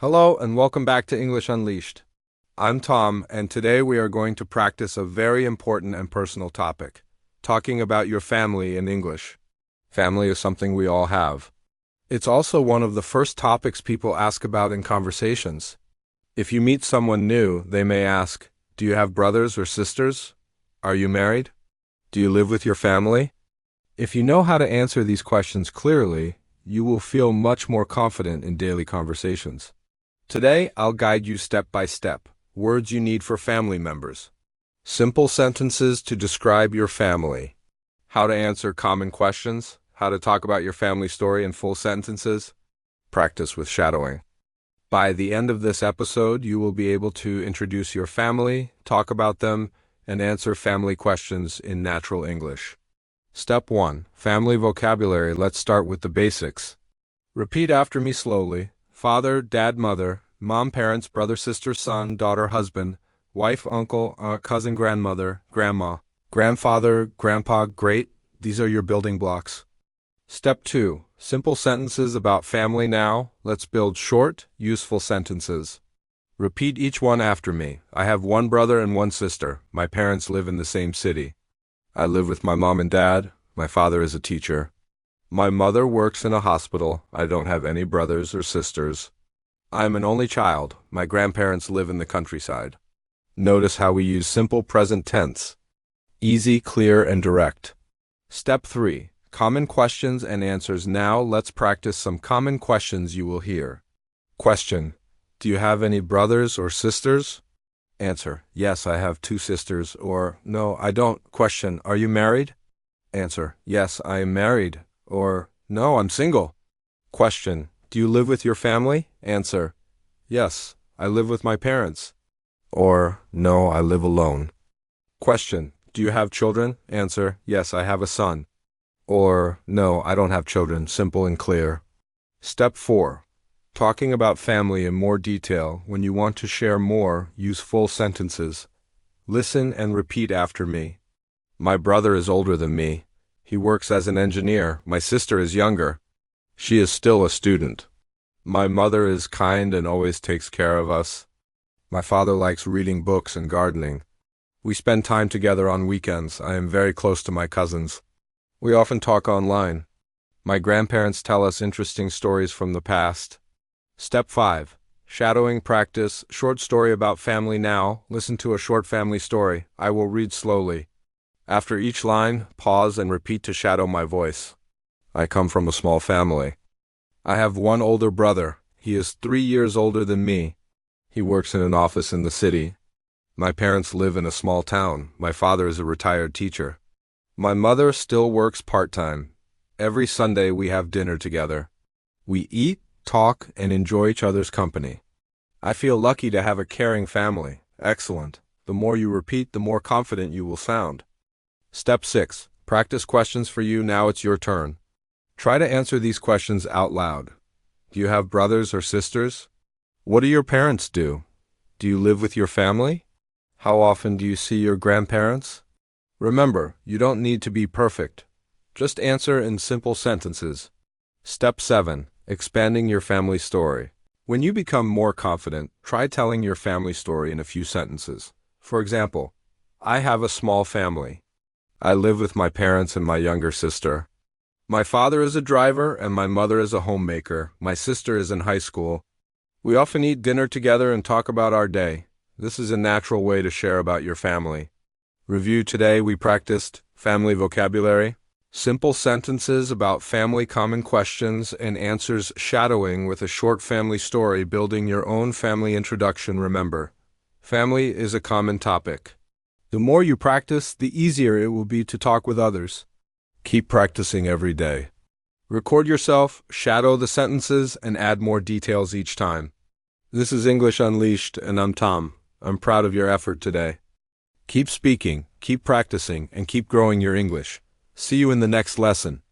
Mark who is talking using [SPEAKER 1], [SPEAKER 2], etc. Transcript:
[SPEAKER 1] Hello and welcome back to English Unleashed. I'm Tom, and today we are going to practice a very important and personal topic, talking about your family in English. Family is something we all have. It's also one of the first topics people ask about in conversations. If you meet someone new, they may ask, "Do you have brothers or sisters? Are you married? Do you live with your family?" If you know how to answer these questions clearly, you will feel much more confident in daily conversations. Today, I'll guide you step by step. Words you need for family members. Simple sentences to describe your family. How to answer common questions. How to talk about your family story in full sentences. Practice with shadowing. By the end of this episode, you will be able to introduce your family, talk about them, and answer family questions in natural English. Step 1. Family vocabulary. Let's start with the basics. Repeat after me slowly. Father, dad, mother, mom, parents, brother, sister, son, daughter, husband, wife, uncle, aunt, cousin, grandmother, grandma, grandfather, grandpa, great. These are your building blocks. Step 2. Simple sentences about family now. Let's build short, useful sentences. Repeat each one after me. I have one brother and one sister. My parents live in the same city. I live with my mom and dad. My father is a teacher. My mother works in a hospital. I don't have any brothers or sisters. I am an only child. My grandparents live in the countryside. Notice how we use simple present tense. Easy, clear, and direct. Step 3. Common questions and answers. Now let's practice some common questions you will hear. Question. Do you have any brothers or sisters? Answer. Yes, I have 2 sisters. Or, no, I don't. Question. Are you married? Answer. Yes, I am married. Or, no, I'm single. Question. Do you live with your family? Answer. Yes, I live with my parents. Or, no, I live alone. Question. Do you have children? Answer. Yes, I have a son. Or, no, I don't have children. Simple and clear. Step 4. Talking about family in more detail. When you want to share more, use full sentences. Listen and repeat after me. My brother is older than me. He works as an engineer. My sister is younger. She is still a student. My mother is kind and always takes care of us. My father likes reading books and gardening. We spend time together on weekends. I am very close to my cousins. We often talk online. My grandparents tell us interesting stories from the past. Step 5. Shadowing practice. Short story about family now. Listen to a short family story. I will read slowly. After each line, pause and repeat to shadow my voice. I come from a small family. I have one older brother. He is 3 years older than me. He works in an office in the city. My parents live in a small town. My father is a retired teacher. My mother still works part-time. Every Sunday we have dinner together. We eat, talk, and enjoy each other's company. I feel lucky to have a caring family. Excellent. The more you repeat, the more confident you will sound. Step 6. Practice questions for you. Now it's your turn. Try to answer these questions out loud. Do you have brothers or sisters? What do your parents do? Do you live with your family? How often do you see your grandparents? Remember, you don't need to be perfect. Just answer in simple sentences. Step 7. Expanding your family story. When you become more confident, try telling your family story in a few sentences. For example, I have a small family. I live with my parents and my younger sister. My father is a driver and my mother is a homemaker. My sister is in high school. We often eat dinner together and talk about our day. This is a natural way to share about your family. Review. Today we practiced family vocabulary, simple sentences about family, common questions and answers, shadowing with a short family story, building your own family introduction. Remember, family is a common topic. The more you practice, the easier it will be to talk with others. Keep practicing every day. Record yourself, shadow the sentences, and add more details each time. This is English Unleashed, and I'm Tom. I'm proud of your effort today. Keep speaking, keep practicing, and keep growing your English. See you in the next lesson.